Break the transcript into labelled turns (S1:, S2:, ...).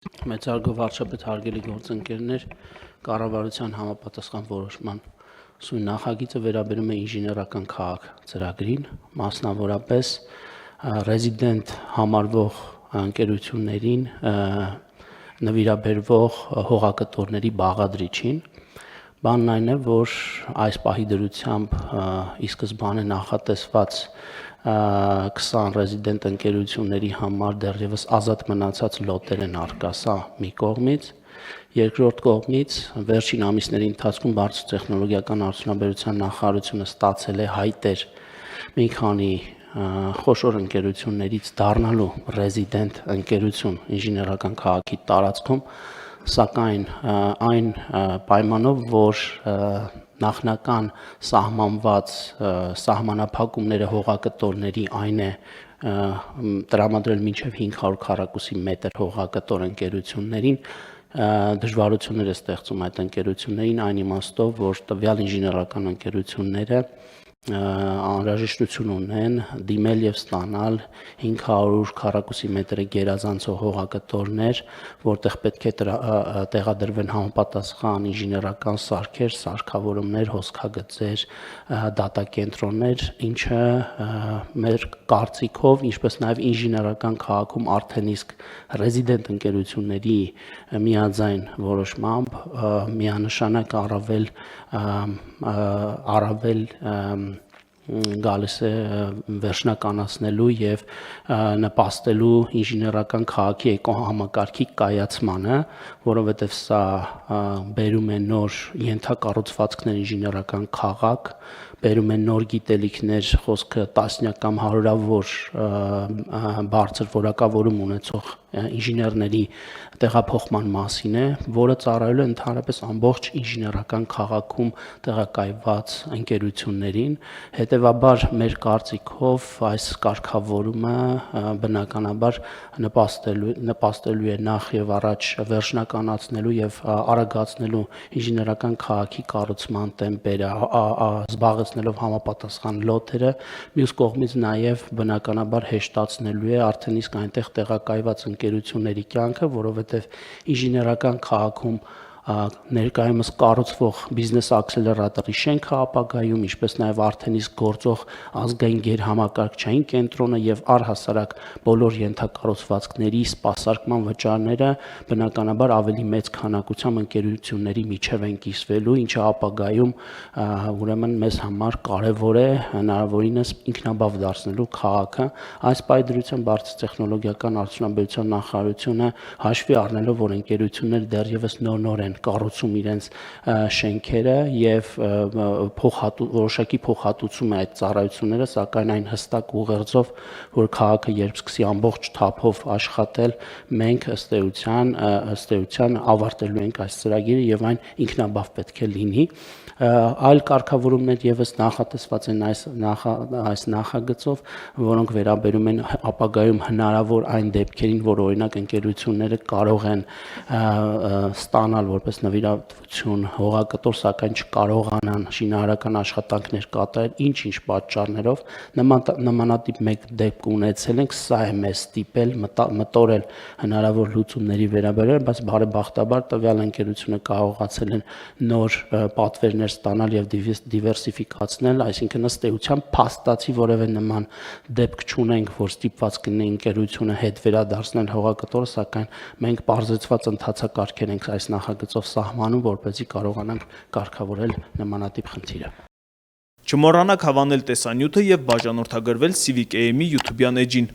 S1: Մեծարգո վարչապետ հարգելի գործընկերներ, կառավարության համապատասխան որոշման սույն նախագիծը վերաբերում է ինժեներական քաղաք ծրագրին, մասնավորապես ռեզիդենտ համարվող ընկերություններին նվիրաբերվող հողակտորների բաղադրիչին։ Բանն այն է, որ այս պահի դրությամբ ի սկզբանե նախատեսված 20 ռեզիդենտ ընկերությունների համար դեռևս ազատ մնացած լոտեր են առկա, սա մի կողմից, երկրորդ կողմից վերջին ամիսների ընթացքում բարձր տեխնոլոգիական արդյունաբերության նախարարությունը ստացել է հայտեր մի քանի խոշոր ընկերություններից դառնալու ռեզիդենտ ընկերություն ինժեներական քաղաքի տարածքում, սակայն այն պայմանով, որ նախնական սահմանված սահմանափակումները հողակտորների այն է տրամադրել մինչև 500 քառակուսի մետր հողակտոր ընկերություններին, դժվարություններ է ստեղծում այդ ընկերություններին այն իմաստով, որ տվյալ ինժեներական ընկերությունները անհրաժեշտություն ունեն դիմել եւ ստանալ 500 քառակուսի մետրի գերազանցող հողակտորներ, որտեղ պետք է տեղադրվեն համապատասխան ինժեներական սարքեր, սարքավորումներ, հոսքագծեր, դատակենտրոններ, ինչը մեր կարծիքով, ինչպես նաեւ ինժեներական քաղաքում արդեն իսկ ռեզիդենտ ընկերությունների միաձայն որոշմամբ միանշանակ առավել գալիս է վերջնականացնելու եւ նպաստելու ինժեներական քաղաքի էկոհամակարգի կայացմանը, որովհետեւ սա բերում է նոր ենթակառուցվածքներ ինժեներական քաղաք, բերում է նոր գիտելիքներ, խոսքը տասնյակ կամ հարյուրավոր բարձր որակավորում ունեցող ինժեներների տեղափոխման մասին է, որը ծառայելու է ընդհանրապես ամբողջ ինժեներական քաղաքում տեղակայված ընկերություններին, հետևաբար մեր կարծիքով այս կարգավորումը բնականաբար նպաստելու է նախ եւ առաջ վերջնականացնելու եւ արագացնելու ինժեներական քաղաքի կառուցման տեմպերը, զբաղեցնելով համապատասխան լոտերը, մյուս կողմից նաեւ բնականաբար հեշտացնելու է արդեն իսկ այնտեղ տեղակայված ընկերությունների կյանքը, որովհետեւ ինժեներական քաղաքում ներկայումս կառուցվող բիզնես աքսելերատորի շենքը ապագայում, ինչպես նաև արդեն իսկ գործող ազգային գերհամակարգչային կենտրոնը եւ առհասարակ բոլոր ենթակառուցվածքների սպասարկման վճարները բնականաբար ավելի մեծ քանակությամբ ընկերությունների միջև են կիսվելու, ինչը ապագայում ուրեմն մեզ համար կարևոր է հնարավորինս ինքնաբավ դարձնելու քաղաքը։ Այս պայմանությամբ բարձր տեխնոլոգիական արդյունաբերության նախարարությունը հաշվի առնելով, որ ընկերությունները դեռևս նոր են կառուցում իրենց շենքերը եւ որոշակի փոխհատուցում է այդ ծառայությունները, սակայն այն հստակ ուղերձով, որ քաղաքը երբ սկսի ամբողջ թափով աշխատել, մենք ըստ էության ավարտելու ենք այս ծրագիրը եւ այն ինքնաբավ պետք է լինի։ Այլ կարգավորումներ եւս նախատեսված են այս նախագծով, որոնք վերաբերում են ապագայում հնարավոր այն դեպքերին, որ օրինակ ընկերությունները կարող են ստանալ որպես նվիրատվություն հողակտոր, սակայն չկարողանան շինարարական աշխատանքներ կատարել ինչ պատճառներով, նմանատիպ մեկ դեպք ունեցել ենք, սա է մեզ ստիպել մտորել հնարավոր լուծումների վերաբերյալ, բայց բարեբախտաբար տվյալ ընկերությունը կարողացել են նոր պատվերներ ստանալ եւ դիվերսիֆիկացնել, այսինքն ըստ էության փաստացի որևէ նման դեպք չունենք, որ ստիպված կլինի ընկերությունը հետ վերադարձնել հողակտորը, սակայն մենք պարզեցված ընթացակարգեր ենք այս նախագծով սահմանում, որպեսզի կարողանանք կարգավորել նմանատիպ խնդիրը։
S2: Չմոռանաք հավանել տեսանյութը եւ բաժանորդագրվել Civic AM-ի YouTube-յան էջին։